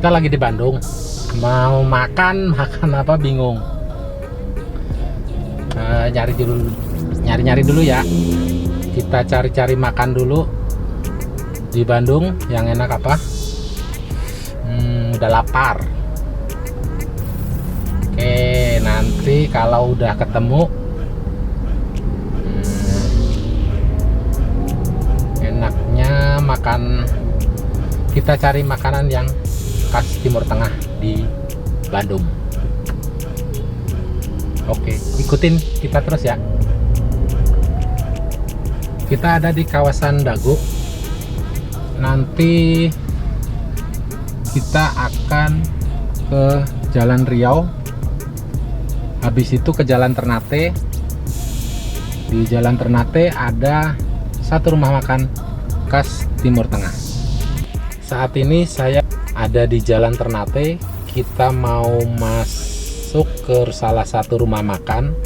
Kita lagi di Bandung, mau makan apa bingung. Nyari dulu ya. Kita cari-cari makan dulu di Bandung yang enak apa. Udah lapar. Oke, nanti kalau udah ketemu enaknya makan, kita cari makanan yang khas Timur Tengah di Bandung. Oke, ikutin kita terus ya. Kita ada di kawasan Dago. Nanti kita akan ke Jalan Riau. Habis itu ke Jalan Ternate. Di Jalan Ternate ada satu rumah makan khas Timur Tengah. Saat ini saya ada di Jalan Ternate. Kita mau masuk ke salah satu rumah makan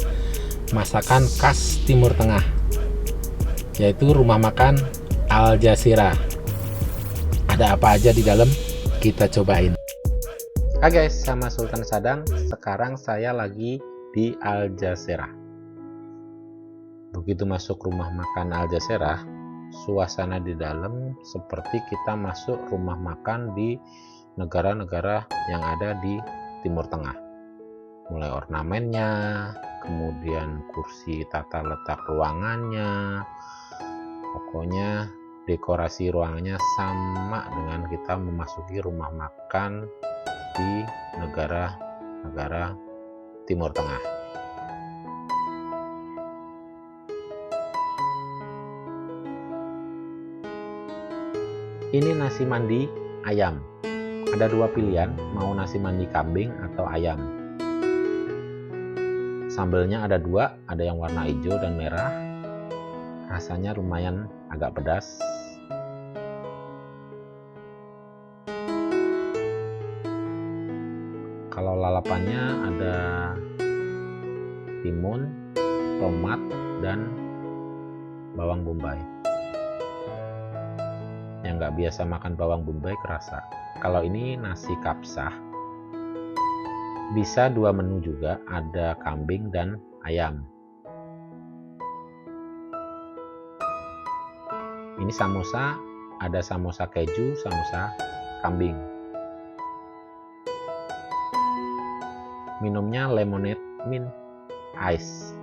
masakan khas Timur Tengah, yaitu rumah makan Al Jazeera. Ada apa aja di dalam? Kita cobain. Hai guys, sama Sultan Sadang. Sekarang saya lagi di Al Jazeera. Begitu masuk rumah makan Al Jazeera, suasana di dalam seperti kita masuk rumah makan di negara-negara yang ada di Timur Tengah. Mulai ornamennya, kemudian kursi tata letak ruangannya, pokoknya dekorasi ruangannya sama dengan kita memasuki rumah makan di negara-negara Timur Tengah. Ini nasi mandi ayam. Ada dua pilihan, mau nasi mandi kambing atau ayam. Sambelnya ada dua, ada yang warna hijau dan merah. Rasanya lumayan agak pedas. Kalau lalapannya ada timun, tomat, dan bawang bombay. Yang nggak biasa makan bawang bombay kerasa. Kalau ini nasi kapsah, bisa dua menu juga, ada kambing dan ayam. Ini samosa, ada samosa keju, samosa kambing. Minumnya lemonade mint ice.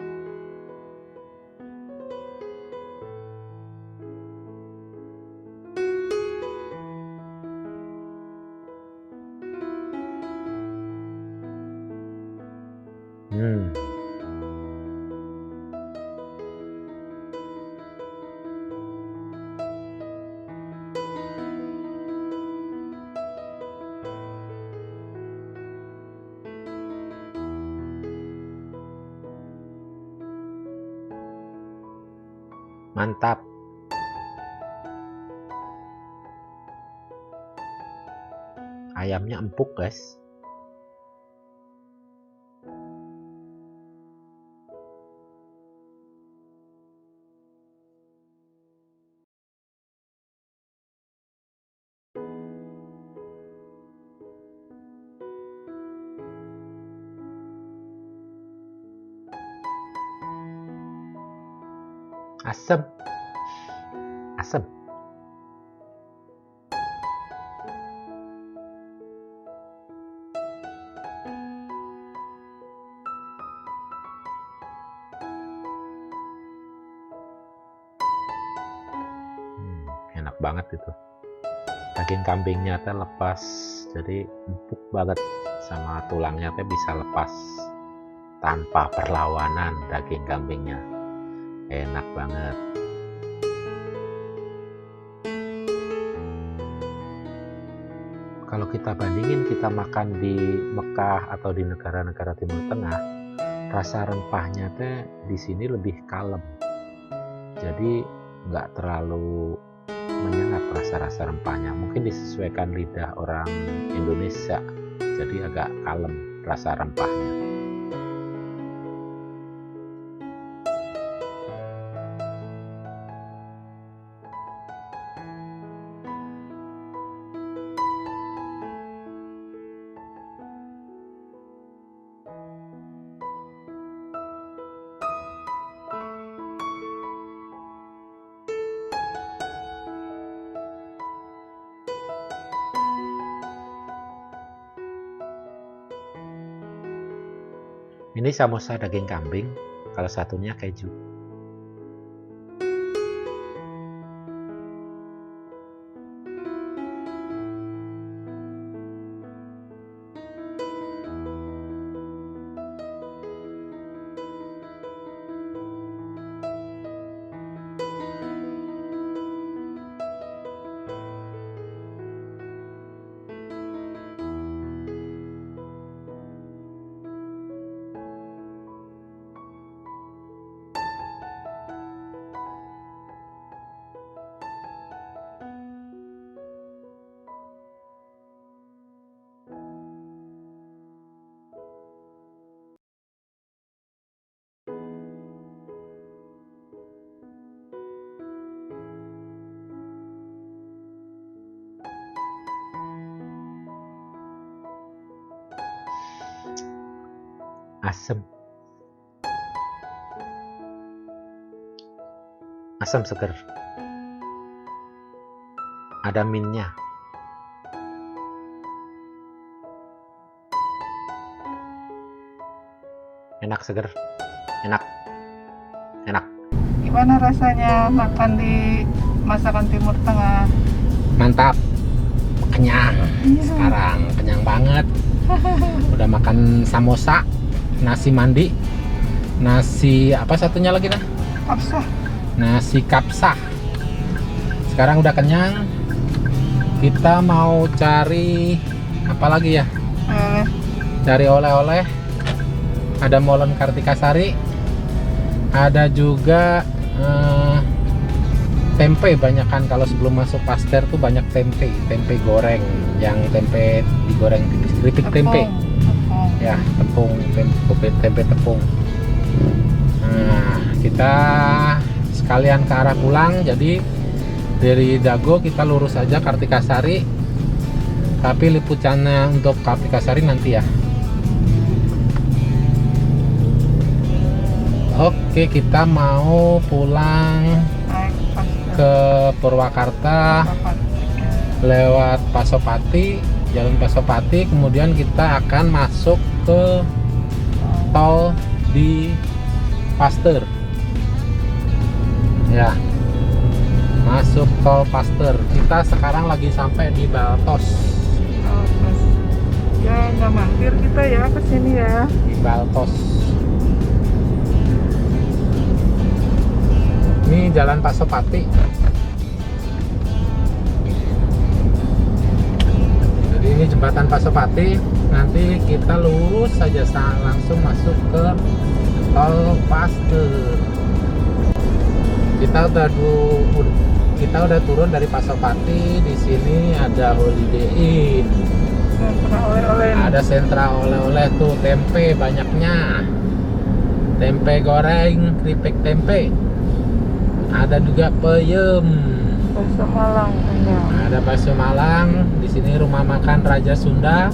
Mantap. Ayamnya empuk, guys. Asem. Asem. Enak banget itu. Daging kambingnya teh lepas, jadi empuk banget, sama tulangnya teh bisa lepas tanpa perlawanan. Daging kambingnya enak banget. Kalau kita bandingin kita makan di Mekah atau di negara-negara Timur Tengah, rasa rempahnya teh di sini lebih kalem. Jadi nggak terlalu menyengat rasa-rasa rempahnya. Mungkin disesuaikan lidah orang Indonesia, jadi agak kalem rasa rempahnya. Ini samosa daging kambing, kalau satunya keju. Asam seger, ada mintnya. Enak, seger, enak. Gimana rasanya makan di masakan Timur Tengah? Mantap, kenyang. Iya. Sekarang kenyang banget. Udah makan samosa, nasi mandi, nasi apa satunya lagi dah? Kapsah. Nasi kapsah. Sekarang udah kenyang. Kita mau cari apa lagi ya? Cari oleh-oleh. Ada molen Kartikasari. Ada juga tempe, banyak kan kalau sebelum masuk Pasteur tuh banyak tempe goreng, yang tempe digoreng tipis, keripik tempe. Ya, tempe tepung. Nah, kita sekalian ke arah pulang, jadi dari Dago kita lurus aja Kartikasari, tapi liputannya untuk Kartikasari nanti ya. Oke, kita mau pulang ke Purwakarta lewat Pasopati, jalan Pasopati, kemudian kita akan masuk ke tol di Pasteur. Ya, masuk tol Pasteur. Kita sekarang lagi sampai di Baltos. Ya nggak mampir kita ya ke sini ya. Di Baltos. Ini jalan Pasopati. Jadi ini jembatan Pasopati. Nanti kita lurus saja langsung masuk ke tol Pasteur. Kita udah turun dari Pasopati. Di sini ada Holiday Inn. Sentra oleh-oleh. Ada sentra oleh-oleh tuh, tempe banyaknya. Tempe goreng, keripik tempe. Ada juga peyem. Bakso Malang enggak. Ada bakso Malang. Di sini rumah makan Raja Sunda.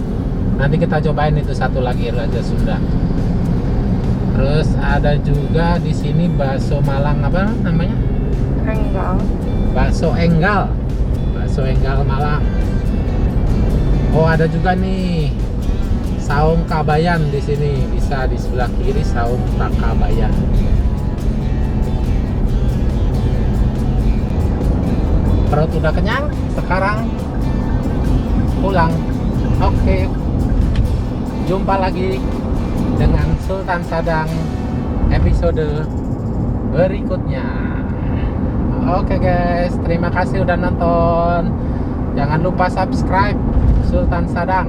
Nanti kita cobain itu satu lagi, Raja Sunda. Terus ada juga di sini bakso Malang, apa namanya? Enggal. Bakso Enggal. Bakso Enggal Malang. Oh, ada juga nih saung Kabayan di sini. Bisa di sebelah kiri saung Kabayan. Perut udah kenyang, sekarang pulang. Oke, jumpa lagi dengan Sultan Sadang episode berikutnya. Oke guys, terima kasih udah nonton. Jangan lupa subscribe Sultan Sadang.